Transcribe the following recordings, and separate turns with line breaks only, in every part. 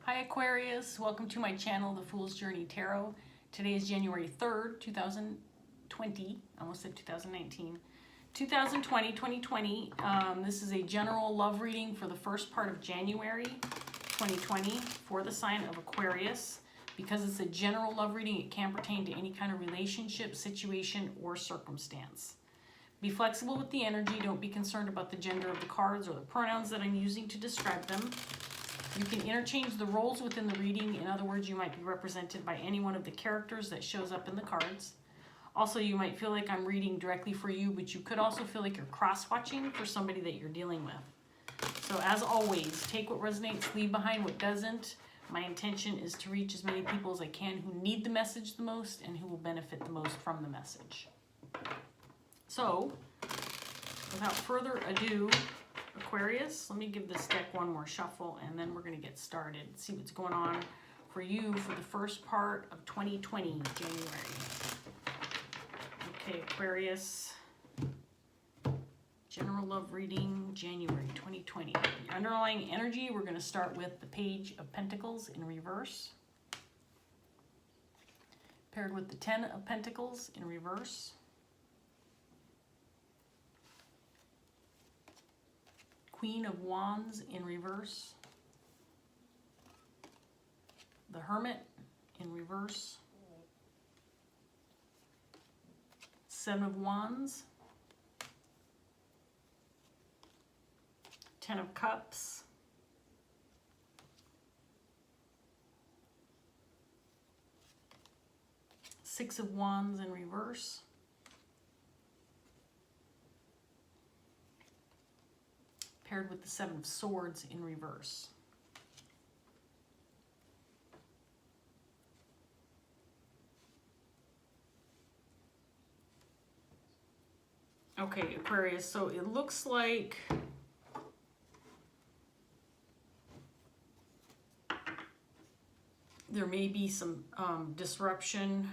Hi Aquarius, welcome to my channel, The Fool's Journey Tarot. Today is January 3rd, 2020, almost said 2019. 2020. This is a general love reading for the first part of January 2020 for the sign of Aquarius. Because it's a general love reading, it can pertain to any kind of relationship, situation, or circumstance. Be flexible with the energy. Don't be concerned about the gender of the cards or the pronouns that I'm using to describe them. You can interchange the roles within the reading. In other words, you might be represented by any one of the characters that shows up in the cards. Also, you might feel like I'm reading directly for you, but you could also feel like you're cross-watching for somebody that you're dealing with. So as always, take what resonates, leave behind what doesn't. My intention is to reach as many people as I can who need the message the most and who will benefit the most from the message. So, without further ado, Aquarius, let me give this deck one more shuffle and then we're going to get started. See what's going on for you for the first part of 2020, January. Okay, Aquarius, general love reading, January 2020. Your underlying energy, we're going to start with the Page of Pentacles in reverse, paired with the 10 of Pentacles in reverse, Queen of Wands in reverse, the Hermit in reverse, 7 of Wands, 10 of Cups, Six of Wands in reverse, paired with the 7 of Swords in reverse. Okay, Aquarius, so it looks like there may be some disruption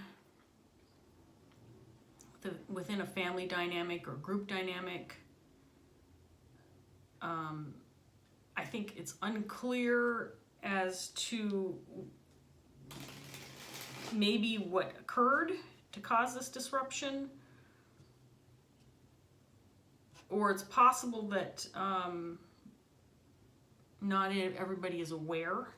within a family dynamic or group dynamic. I think it's unclear as to maybe what occurred to cause this disruption, or it's possible that not everybody is aware.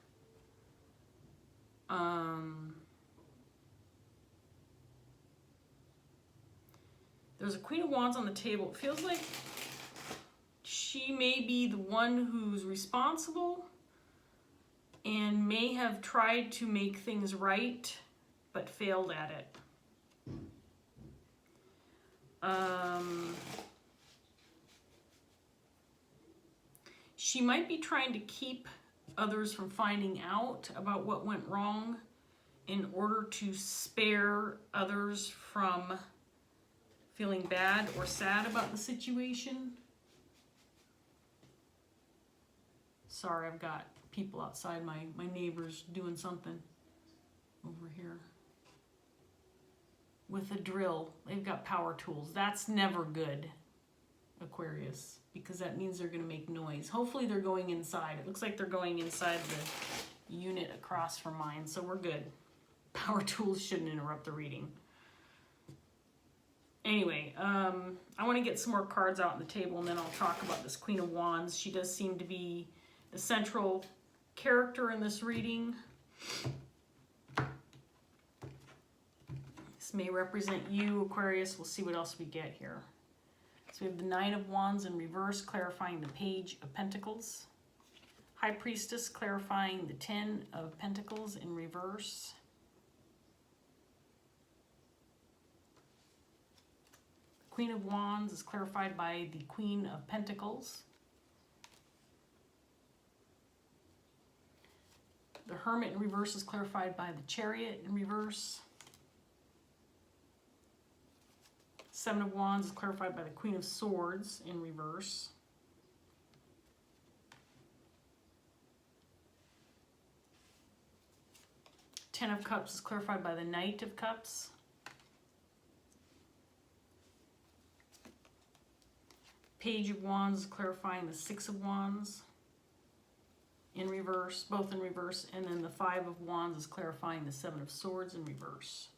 There's a Queen of Wands on the table. It feels like she may be the one who's responsible and may have tried to make things right, but failed at it. She might be trying to keep others from finding out about what went wrong in order to spare others from feeling bad or sad about the situation. Sorry, I've got people outside, my neighbors doing something over here with a drill. They've got power tools. That's never good, Aquarius, because that means they're going to make noise. Hopefully they're going inside. It looks like they're going inside the unit across from mine, so we're good. Power tools shouldn't interrupt the reading. Anyway, I want to get some more cards out on the table and then I'll talk about this Queen of Wands. She does seem to be the central character in this reading. This may represent you, Aquarius. We'll see what else we get here. So we have the 9 of Wands in reverse, clarifying the Page of Pentacles. High Priestess, clarifying the 10 of Pentacles in reverse. Queen of Wands is clarified by the Queen of Pentacles. The Hermit in reverse is clarified by the Chariot in reverse. 7 of Wands is clarified by the Queen of Swords in reverse. Ten of Cups is clarified by the Knight of Cups. Page of Wands is clarifying the 6 of Wands. in reverse, both in reverse, and then the Five of Wands is clarifying the Seven of Swords in reverse.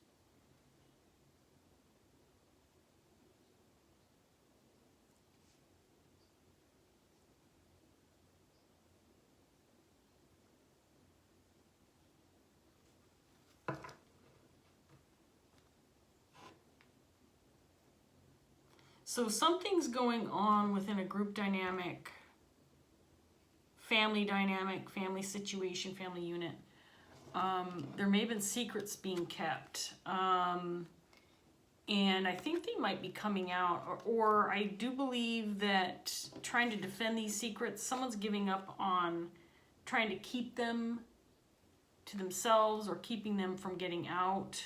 So something's going on within a group dynamic, family situation, family unit. There may have been secrets being kept. And I think they might be coming out, or I do believe that trying to defend these secrets, someone's giving up on trying to keep them to themselves or keeping them from getting out.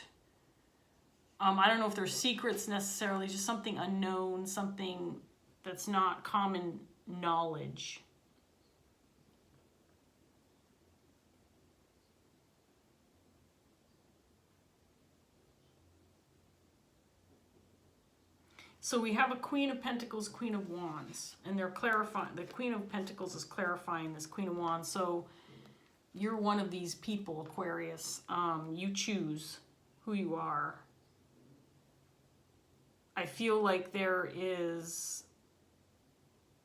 I don't know if they're secrets necessarily, just something unknown, something that's not common knowledge. So we have a Queen of Pentacles, Queen of Wands, and they're clarifying, the Queen of Pentacles is clarifying this Queen of Wands. So you're one of these people, Aquarius. You choose who you are. I feel like there is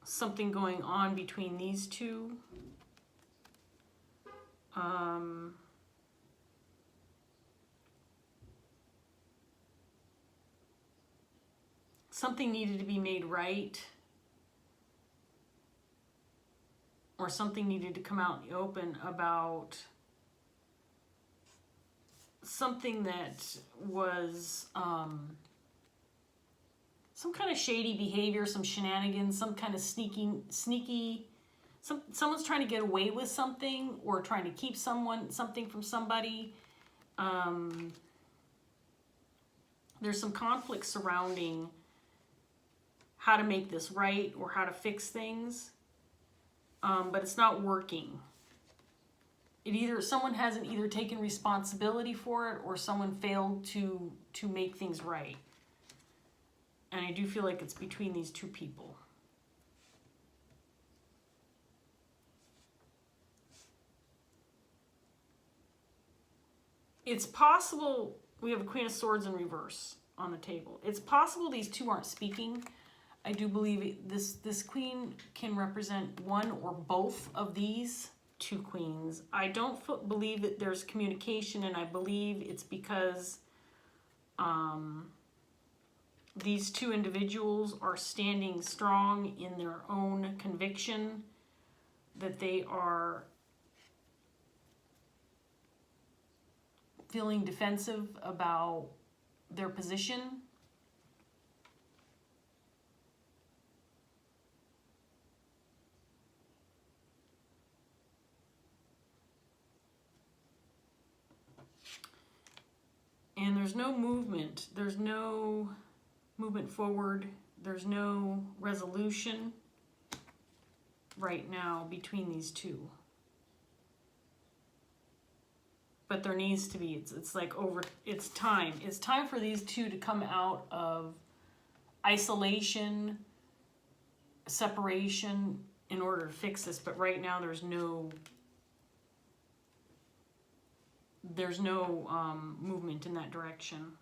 something going on between these two. Something needed to be made right, or something needed to come out in the open about something that was some kind of shady behavior, some shenanigans, some kind of sneaky, someone's trying to get away with something or trying to keep something from somebody. There's some conflict surrounding how to make this right or how to fix things, but it's not working. Someone hasn't either taken responsibility for it or someone failed to make things right. And I do feel like it's between these two people. It's possible we have a Queen of Swords in reverse on the table. It's possible these two aren't speaking. I do believe this queen can represent one or both of these two queens. I don't believe that there's communication, and I believe it's because these two individuals are standing strong in their own conviction, that they are feeling defensive about their position. And there's no movement. There's no movement forward. There's no resolution right now between these two. But there needs to be. It's like it's time. It's time for these two to come out of isolation, separation in order to fix this. But right now there's no movement in that direction.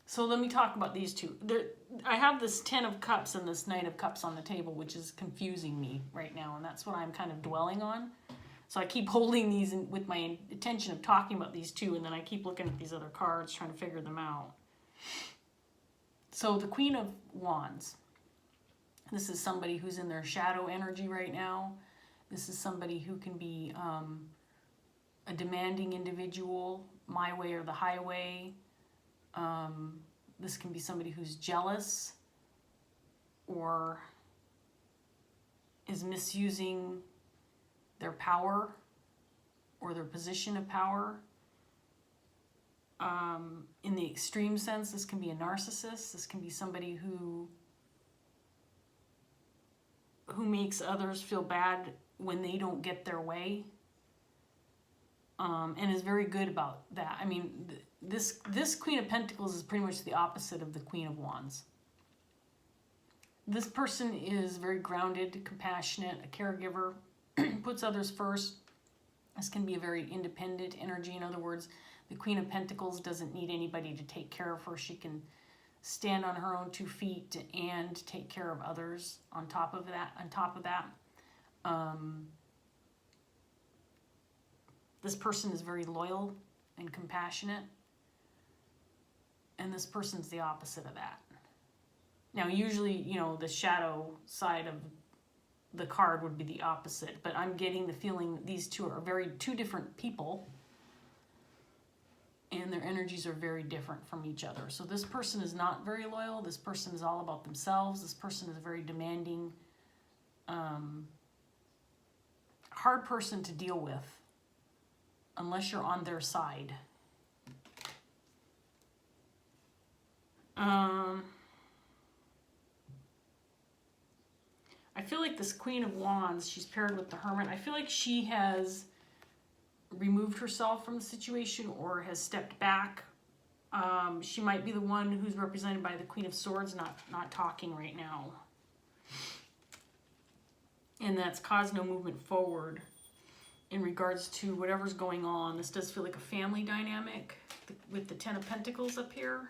So let me talk about these two. I have this 10 of Cups and this Knight of Cups on the table, which is confusing me right now, and that's what I'm kind of dwelling on. So I keep holding these with my intention of talking about these two, and then I keep looking at these other cards, trying to figure them out. So the Queen of Wands. This is somebody who's in their shadow energy right now. This is somebody who can be a demanding individual, my way or the highway. This can be somebody who's jealous or is misusing their power or their position of power. In the extreme sense, this can be a narcissist. This can be somebody who makes others feel bad when they don't get their way, and is very good about that. I mean, this Queen of Pentacles is pretty much the opposite of the Queen of Wands. This person is very grounded, compassionate, a caregiver, puts others first. This can be a very independent energy. In other words, the Queen of Pentacles doesn't need anybody to take care of her. She can stand on her own 2 feet and take care of others on top of that. This person is very loyal and compassionate. And this person's the opposite of that. Now, usually, you know, the shadow side of the card would be the opposite, but I'm getting the feeling that these two are two different people, and their energies are very different from each other. So this person is not very loyal. This person is all about themselves. This person is very demanding, hard person to deal with, unless you're on their side. I feel like this Queen of Wands, she's paired with the Hermit. I feel like she has removed herself from the situation or has stepped back. She might be the one who's represented by the Queen of Swords, not talking right now. And that's caused no movement forward in regards to whatever's going on. This does feel like a family dynamic with the Ten of Pentacles up here.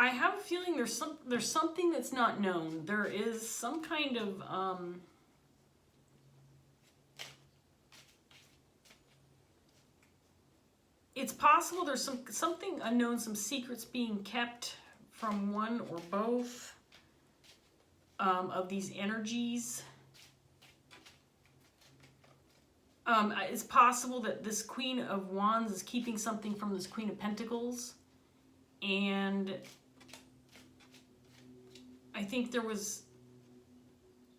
I have a feeling there's something that's not known. There is some kind of it's possible there's something unknown, some secrets being kept from one or both of these energies. It's possible that this Queen of Wands is keeping something from this Queen of Pentacles, and I think there was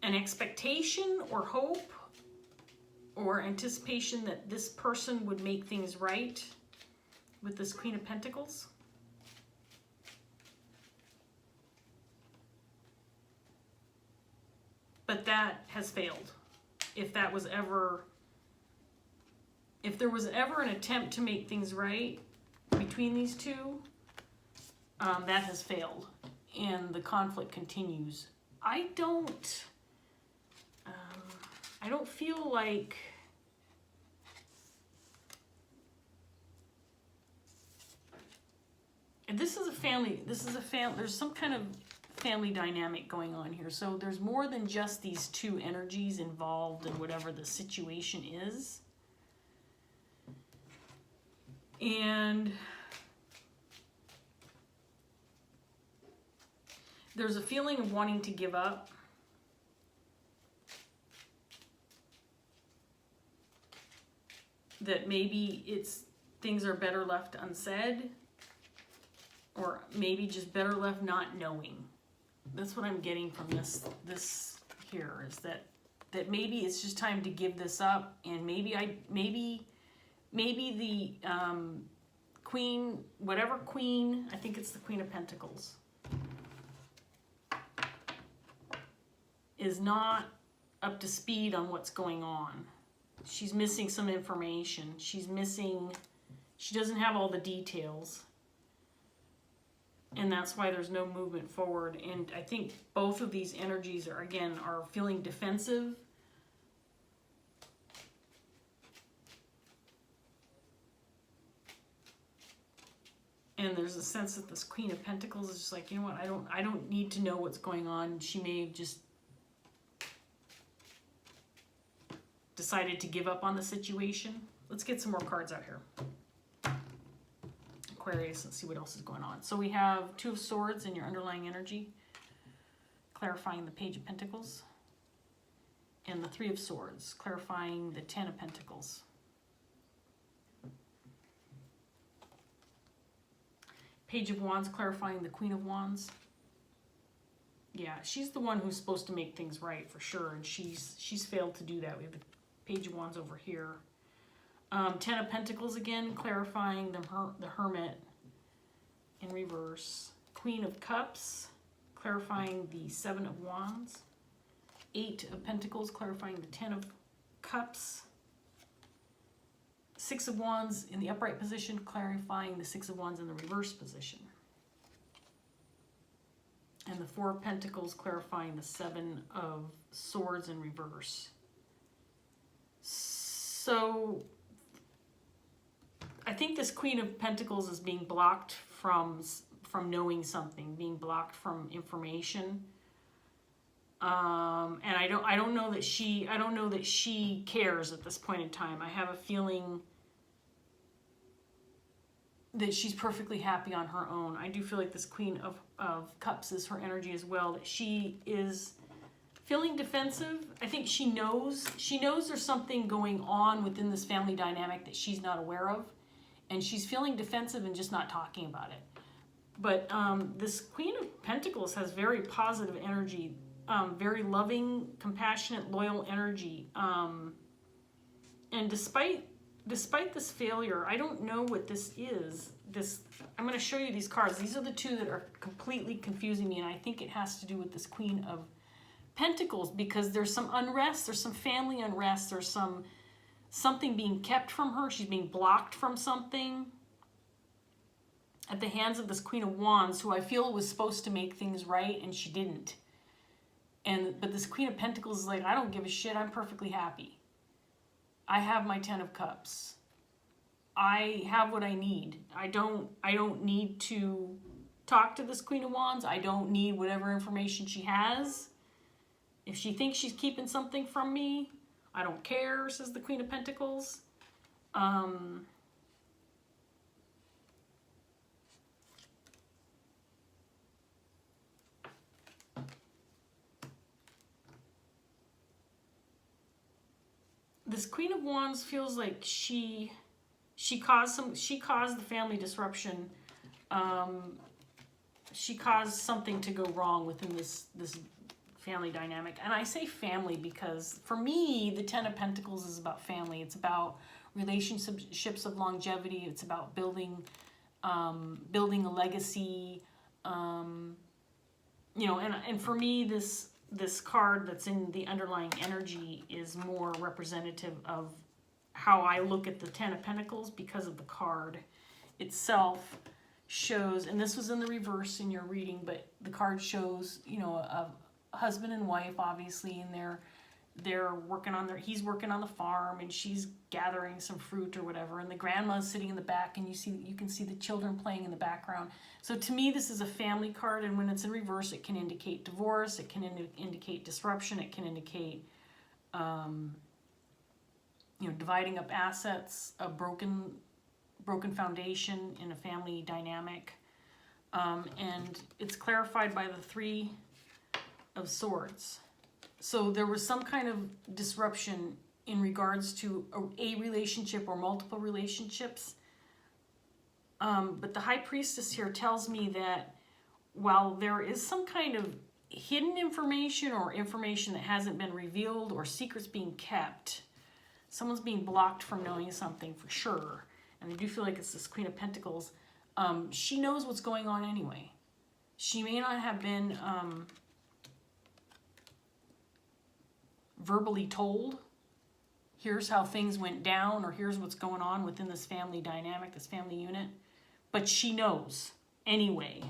an expectation or hope or anticipation that this person would make things right with this Queen of Pentacles. But that has failed. If there was ever an attempt to make things right between these two, that has failed. And the conflict continues. I don't feel like this is a family. There's some kind of family dynamic going on here. So there's more than just these two energies involved in whatever the situation is. And there's a feeling of wanting to give up. That maybe things are better left unsaid, or maybe just better left not knowing. That's what I'm getting from this here, is that maybe it's just time to give this up, and maybe the queen, whatever queen, I think it's the Queen of Pentacles, is not up to speed on what's going on. She's missing some information. She doesn't have all the details. And that's why there's no movement forward. And I think both of these energies are feeling defensive. And there's a sense that this Queen of Pentacles is just like, you know what, I don't need to know what's going on. She may have just decided to give up on the situation. Let's get some more cards out here. Aquarius, let's see what else is going on. So we have Two of Swords in your underlying energy, clarifying the Page of Pentacles, and the Three of Swords, clarifying the Ten of Pentacles. Page of Wands, clarifying the Queen of Wands. Yeah, she's the one who's supposed to make things right for sure, and she's failed to do that. We have the Page of Wands over here. Ten of Pentacles again, clarifying the Hermit in reverse. Queen of Cups, clarifying the Seven of Wands. Eight of Pentacles, clarifying the Ten of Cups. Six of Wands in the upright position, clarifying the Six of Wands in the reverse position. And the Four of Pentacles clarifying the Seven of Swords in reverse. So I think this Queen of Pentacles is being blocked from knowing something, being blocked from information. And I don't know that she cares at this point in time. I have a feeling that she's perfectly happy on her own. I do feel like this Queen of Cups is her energy as well, that she is feeling defensive. I think she knows there's something going on within this family dynamic that she's not aware of, and she's feeling defensive and just not talking about it. But this Queen of Pentacles has very positive energy, very loving, compassionate, loyal energy. And despite this failure, I don't know what this is. I'm going to show you these cards. These are the two that are completely confusing me, and I think it has to do with this Queen of Pentacles, because there's some unrest, there's some family unrest, there's something being kept from her. She's being blocked from something at the hands of this Queen of Wands, who I feel was supposed to make things right, and she didn't. But this Queen of Pentacles is like, I don't give a shit, I'm perfectly happy. I have my Ten of Cups. I have what I need. I don't need to talk to this Queen of Wands. I don't need whatever information she has. If she thinks she's keeping something from me, I don't care, says the Queen of Pentacles. This Queen of Wands feels like she caused the family disruption. She caused something to go wrong within this family dynamic. And I say family because for me, the Ten of Pentacles is about family. It's about relationships of longevity. It's about building a legacy. And for me, this card that's in the underlying energy is more representative of how I look at the Ten of Pentacles, because of the card itself shows, and this was in the reverse in your reading, but the card shows, a husband and wife, obviously, and they're working on he's working on the farm, and she's gathering some fruit or whatever, and the grandma's sitting in the back, and you can see the children playing in the background. So to me, this is a family card, and when it's in reverse, it can indicate divorce, it can indicate disruption, it can indicate dividing up assets, a broken foundation in a family dynamic. And it's clarified by the Three of Swords. So there was some kind of disruption in regards to a relationship or multiple relationships. But the High Priestess here tells me that while there is some kind of hidden information or information that hasn't been revealed or secrets being kept, someone's being blocked from knowing something for sure. And I do feel like it's this Queen of Pentacles. She knows what's going on anyway. She may not have been verbally told, here's how things went down, or here's what's going on within this family dynamic, this family unit, but she knows anyway.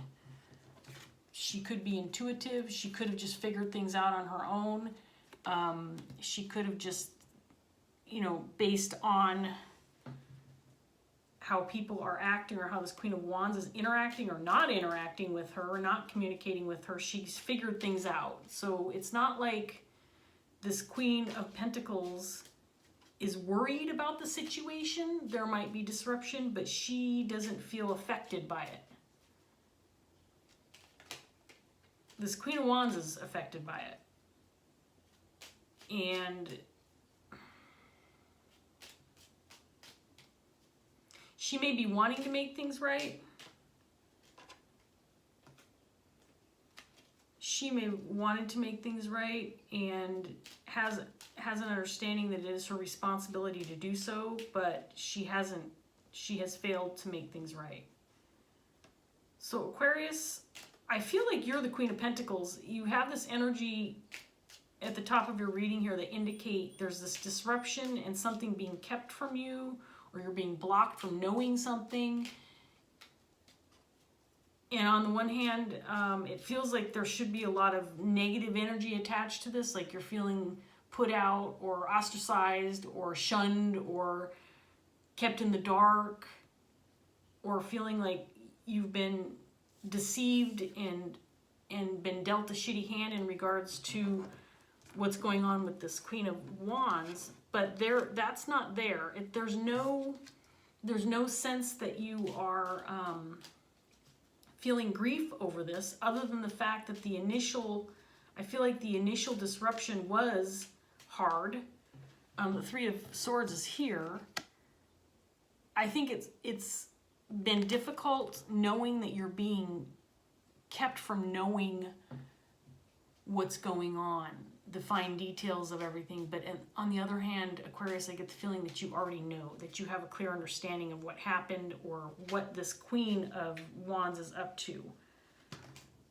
She could be intuitive. She could have just figured things out on her own. She could have just, based on how people are acting, or how this Queen of Wands is interacting or not interacting with her, or not communicating with her, she's figured things out. So it's not like this Queen of Pentacles is worried about the situation. There might be disruption, but she doesn't feel affected by it. This Queen of Wands is affected by it. And she may be wanting to make things right. She may have wanted to make things right and has an understanding that it is her responsibility to do so, but she has failed to make things right. So Aquarius, I feel like you're the Queen of Pentacles. You have this energy at the top of your reading here that indicate there's this disruption and something being kept from you, or you're being blocked from knowing something. And on the one hand, it feels like there should be a lot of negative energy attached to this, like you're feeling put out or ostracized or shunned or kept in the dark, or feeling like you've been deceived and been dealt a shitty hand in regards to what's going on with this Queen of Wands. But that's not there. There's no sense that you are feeling grief over this, other than the fact that I feel like the initial disruption was hard. The Three of Swords is here. I think it's been difficult knowing that you're being kept from knowing what's going on, the fine details of everything. But on the other hand, Aquarius, I get the feeling that you already know, that you have a clear understanding of what happened or what this Queen of Wands is up to.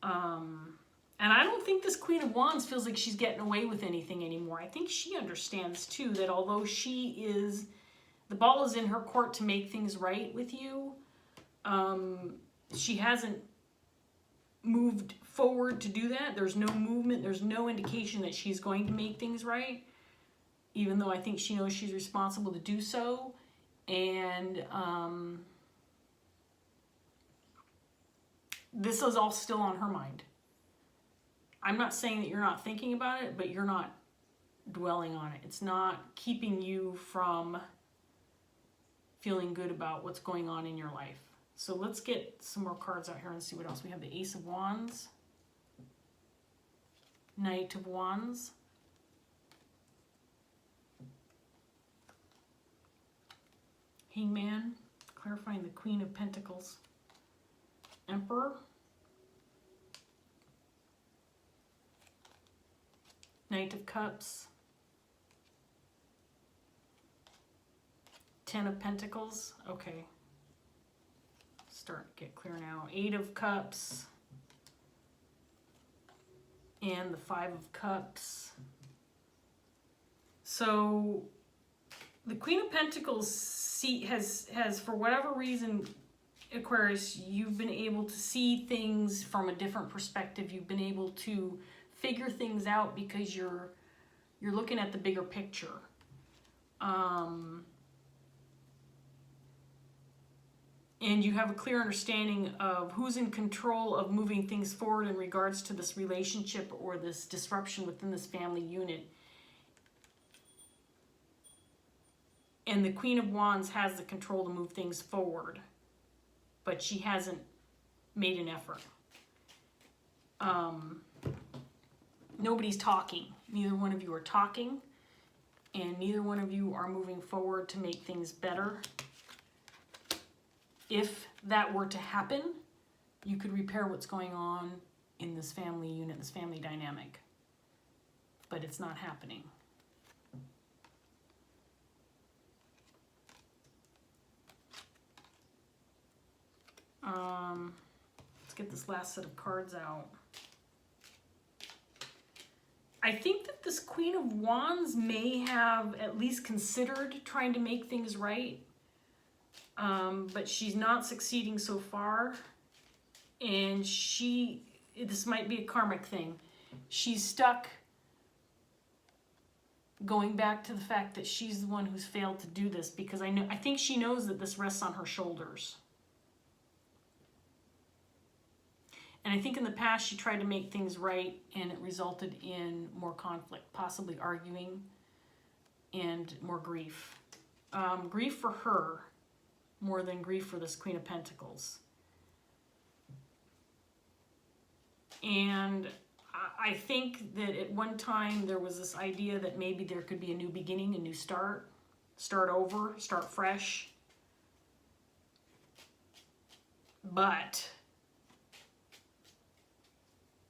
And I don't think this Queen of Wands feels like she's getting away with anything anymore. I think she understands too that although the ball is in her court to make things right with you, she hasn't moved forward to do that. There's no movement, there's no indication that she's going to make things right, even though I think she knows she's responsible to do so. And this is all still on her mind. I'm not saying that you're not thinking about it, but you're not dwelling on it. It's not keeping you from feeling good about what's going on in your life. So let's get some more cards out here and see what else we have. The Ace of Wands, Knight of Wands, Hangman, clarifying the Queen of Pentacles, Emperor, Knight of Cups, Ten of Pentacles. Okay. Start to get clear now. Eight of Cups. And the Five of Cups. So the Queen of Pentacles has for whatever reason, Aquarius, you've been able to see things from a different perspective. You've been able to figure things out because you're looking at the bigger picture. And you have a clear understanding of who's in control of moving things forward in regards to this relationship or this disruption within this family unit. And the Queen of Wands has the control to move things forward, but she hasn't made an effort. Nobody's talking. Neither one of you are talking, and neither one of you are moving forward to make things better. If that were to happen, you could repair what's going on in this family unit, this family dynamic. But it's not happening. Let's get this last set of cards out. I think that this Queen of Wands may have at least considered trying to make things right. But she's not succeeding so far, and this might be a karmic thing. She's stuck going back to the fact that she's the one who's failed to do this, because I think she knows that this rests on her shoulders. And I think in the past she tried to make things right, and it resulted in more conflict, possibly arguing, and more grief. Grief for her more than grief for this Queen of Pentacles. And I think that at one time there was this idea that maybe there could be a new beginning, a new start over, start fresh. But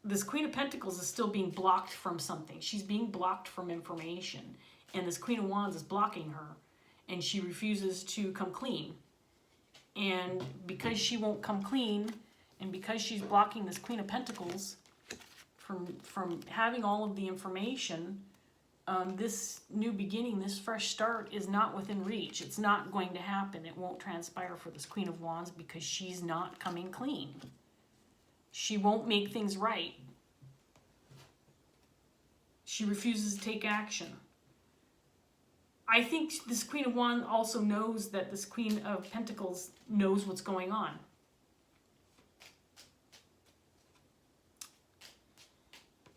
this Queen of Pentacles is still being blocked from something. She's being blocked from information. And this Queen of Wands is blocking her. And she refuses to come clean. And because she won't come clean, and because she's blocking this Queen of Pentacles from having all of the information, this new beginning, this fresh start is not within reach. It's not going to happen. It won't transpire for this Queen of Wands because she's not coming clean. She won't make things right. She refuses to take action. I think this Queen of Wands also knows that this Queen of Pentacles knows what's going on.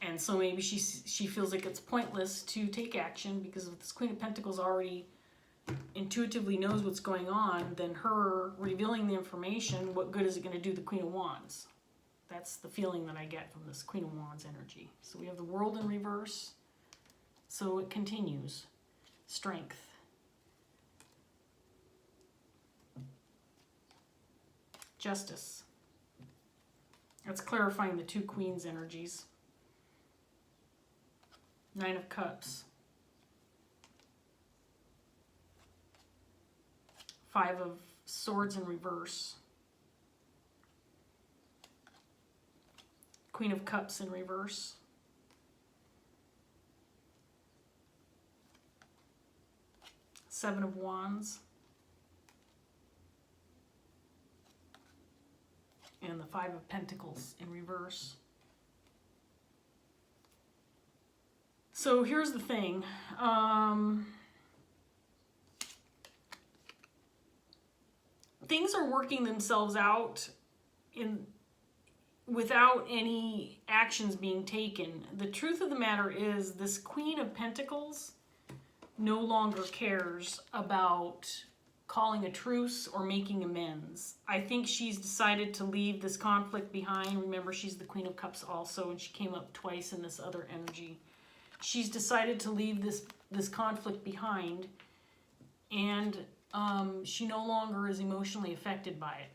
And so maybe she feels like it's pointless to take action because if this Queen of Pentacles already intuitively knows what's going on, then her revealing the information, what good is it going to do the Queen of Wands? That's the feeling that I get from this Queen of Wands energy. So we have the World in reverse. So it continues. Strength. Justice. That's clarifying the two Queens energies. Nine of Cups. Five of Swords in reverse. Queen of Cups in reverse. Seven of Wands. And the Five of Pentacles in reverse. So here's the thing. Things are working themselves out without any actions being taken. The truth of the matter is this Queen of Pentacles no longer cares about calling a truce or making amends. I think she's decided to leave this conflict behind. Remember, she's the Queen of Cups also, and she came up twice in this other energy. She's decided to leave this conflict behind, and she no longer is emotionally affected by it.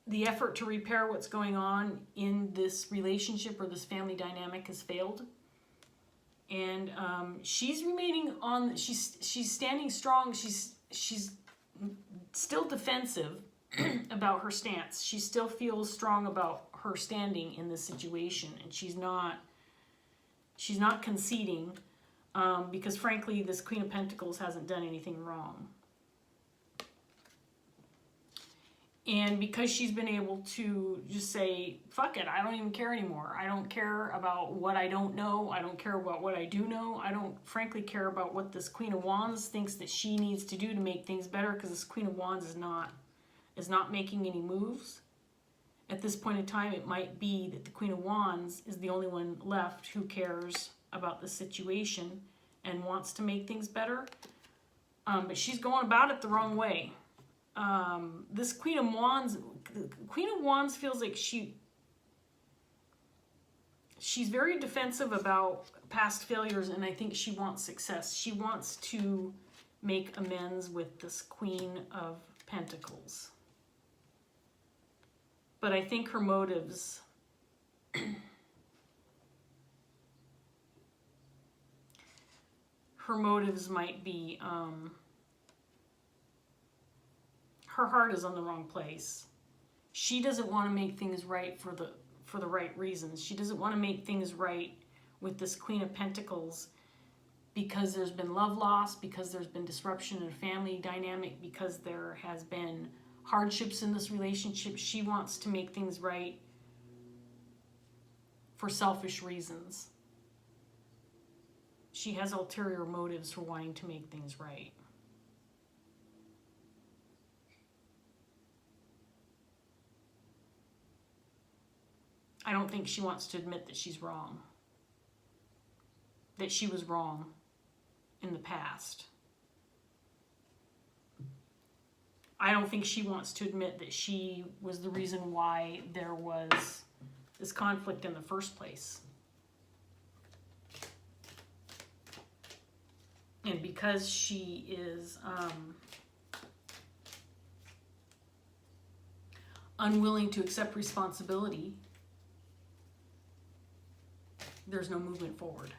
The effort to repair what's going on in this relationship or this family dynamic has failed. And she's remaining on, she's standing strong. She's still defensive about her stance. She still feels strong about her standing in this situation, and she's not conceding because frankly this Queen of Pentacles hasn't done anything wrong. And because she's been able to just say, fuck it, I don't even care anymore. I don't care about what I don't know. I don't care about what I do know. I don't frankly care about what this Queen of Wands thinks that she needs to do to make things better, because this Queen of Wands is not making any moves. At this point in time, it might be that the Queen of Wands is the only one left who cares about the situation and wants to make things better. But she's going about it the wrong way. This Queen of Wands feels like she's very defensive about past failures, and I think she wants success. She wants to make amends with this Queen of Pentacles. But I think her motives might be her heart is on the wrong place. She doesn't want to make things right for the right reasons. She doesn't want to make things right with this Queen of Pentacles because there's been love loss, because there's been disruption in a family dynamic, because there has been hardships in this relationship. She wants to make things right for selfish reasons. She has ulterior motives for wanting to make things right. I don't think she wants to admit that she's wrong, that she was wrong in the past. I don't think she wants to admit that she was the reason why there was this conflict in the first place. And because she is unwilling to accept responsibility, there's no movement forward.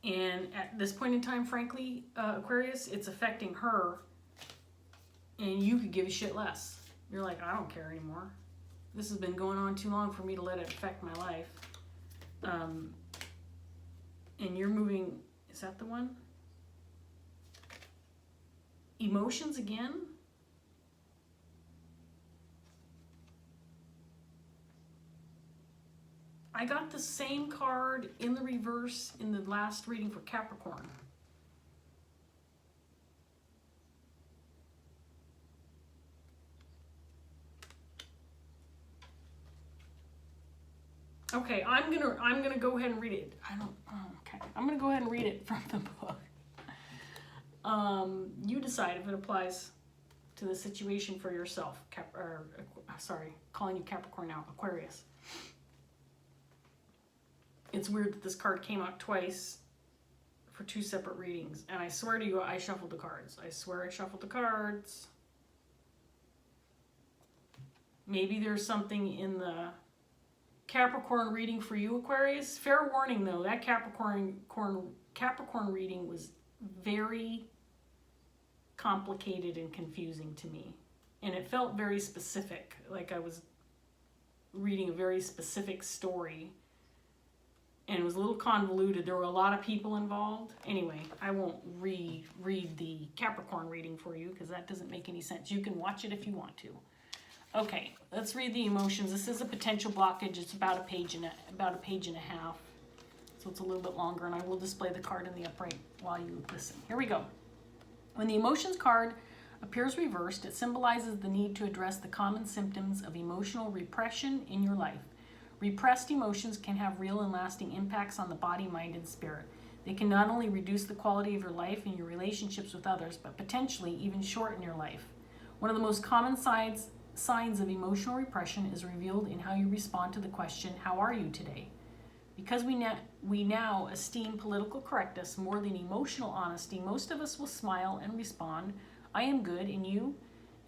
And at this point in time, frankly, Aquarius, it's affecting her, and you could give a shit less. You're like, I don't care anymore. This has been going on too long for me to let it affect my life. And you're moving, is that the one? Emotions again? I got the same card in the reverse in the last reading for Capricorn. Okay, I'm gonna go ahead and read it. Okay, I'm gonna go ahead and read it from the book. You decide if it applies to the situation for yourself. Calling you Capricorn now, Aquarius. It's weird that this card came out twice for two separate readings, and I swear to you, I shuffled the cards. I swear I shuffled the cards. Maybe there's something in the Capricorn reading for you, Aquarius. Fair warning though, that Capricorn reading was very complicated and confusing to me. And it felt very specific, like I was reading a very specific story. And it was a little convoluted. There were a lot of people involved. Anyway, I won't read the Capricorn reading for you because that doesn't make any sense. You can watch it if you want to. Okay, let's read the emotions. This is a potential blockage. It's about a page and a half. So it's a little bit longer, and I will display the card in the upright while you listen. Here we go. When the emotions card appears reversed, it symbolizes the need to address the common symptoms of emotional repression in your life. Repressed emotions can have real and lasting impacts on the body, mind, and spirit. They can not only reduce the quality of your life and your relationships with others, but potentially even shorten your life. One of the most common signs of emotional repression is revealed in how you respond to the question, how are you today? Because we now esteem political correctness more than emotional honesty, most of us will smile and respond, I am good, and you?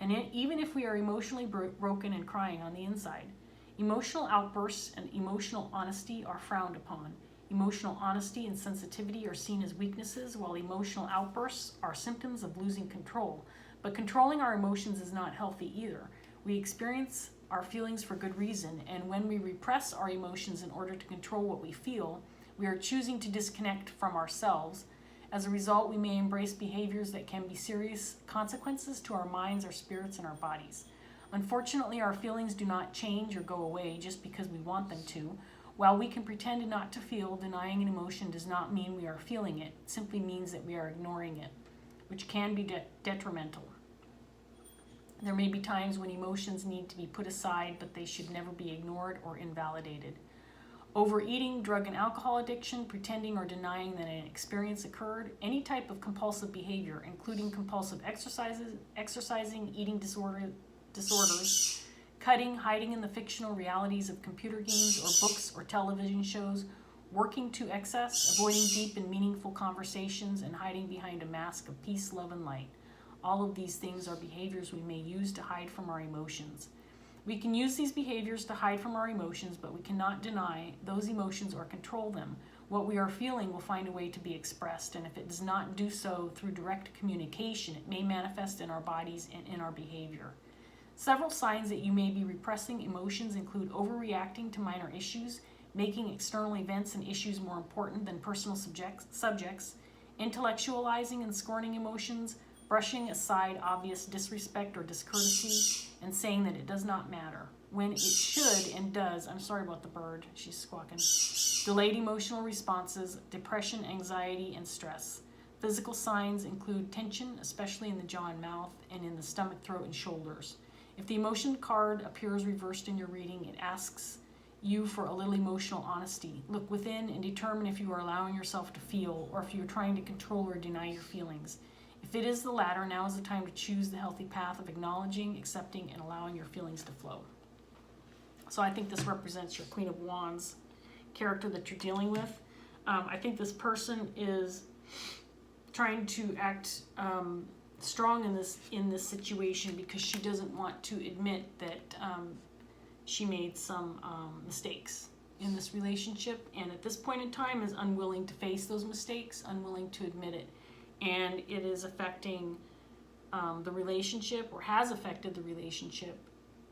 And even if we are emotionally broken and crying on the inside. Emotional outbursts and emotional honesty are frowned upon. Emotional honesty and sensitivity are seen as weaknesses, while emotional outbursts are symptoms of losing control. But controlling our emotions is not healthy either. We experience our feelings for good reason, and when we repress our emotions in order to control what we feel, we are choosing to disconnect from ourselves. As a result, we may embrace behaviors that can be serious consequences to our minds, our spirits, and our bodies. Unfortunately, our feelings do not change or go away just because we want them to. While we can pretend not to feel, denying an emotion does not mean we are feeling it. It simply means that we are ignoring it, which can be detrimental. There may be times when emotions need to be put aside, but they should never be ignored or invalidated. Overeating, drug and alcohol addiction, pretending or denying that an experience occurred, any type of compulsive behavior, including compulsive exercising, eating disorders, cutting, hiding in the fictional realities of computer games or books or television shows, working to excess, avoiding deep and meaningful conversations, and hiding behind a mask of peace, love, and light. All of these things are behaviors we may use to hide from our emotions. We can use these behaviors to hide from our emotions, but we cannot deny those emotions or control them. What we are feeling will find a way to be expressed, and if it does not do so through direct communication, it may manifest in our bodies and in our behavior. Several signs that you may be repressing emotions include overreacting to minor issues, making external events and issues more important than personal subjects, intellectualizing and scorning emotions, brushing aside obvious disrespect or discourtesy, and saying that it does not matter, when it should and does. I'm sorry about the bird, she's squawking. Delayed emotional responses, depression, anxiety, and stress. Physical signs include tension, especially in the jaw and mouth, and in the stomach, throat, and shoulders. If the emotion card appears reversed in your reading, it asks you for a little emotional honesty. Look within and determine if you are allowing yourself to feel, or if you are trying to control or deny your feelings. If it is the latter, now is the time to choose the healthy path of acknowledging, accepting, and allowing your feelings to flow. So I think this represents your Queen of Wands character that you're dealing with. I think this person is trying to act strong in this situation because she doesn't want to admit that she made some mistakes in this relationship, and at this point in time is unwilling to face those mistakes, unwilling to admit it. And it is affecting the relationship, or has affected the relationship,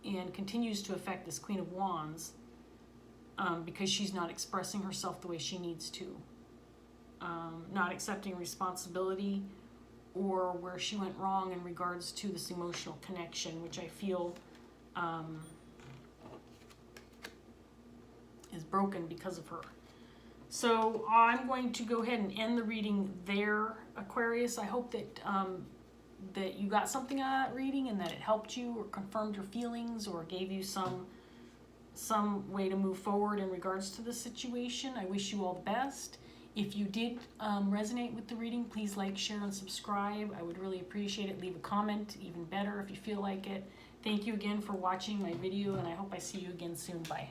and continues to affect this Queen of Wands because she's not expressing herself the way she needs to. Not accepting responsibility, or where she went wrong in regards to this emotional connection, which I feel is broken because of her. So I'm going to go ahead and end the reading there, Aquarius. I hope that that you got something out of that reading, and that it helped you or confirmed your feelings or gave you some way to move forward in regards to the situation. I wish you all the best. If you did resonate with the reading, please like, share, and subscribe. I would really appreciate it. Leave a comment, even better if you feel like it. Thank you again for watching my video, and I hope I see you again soon. Bye.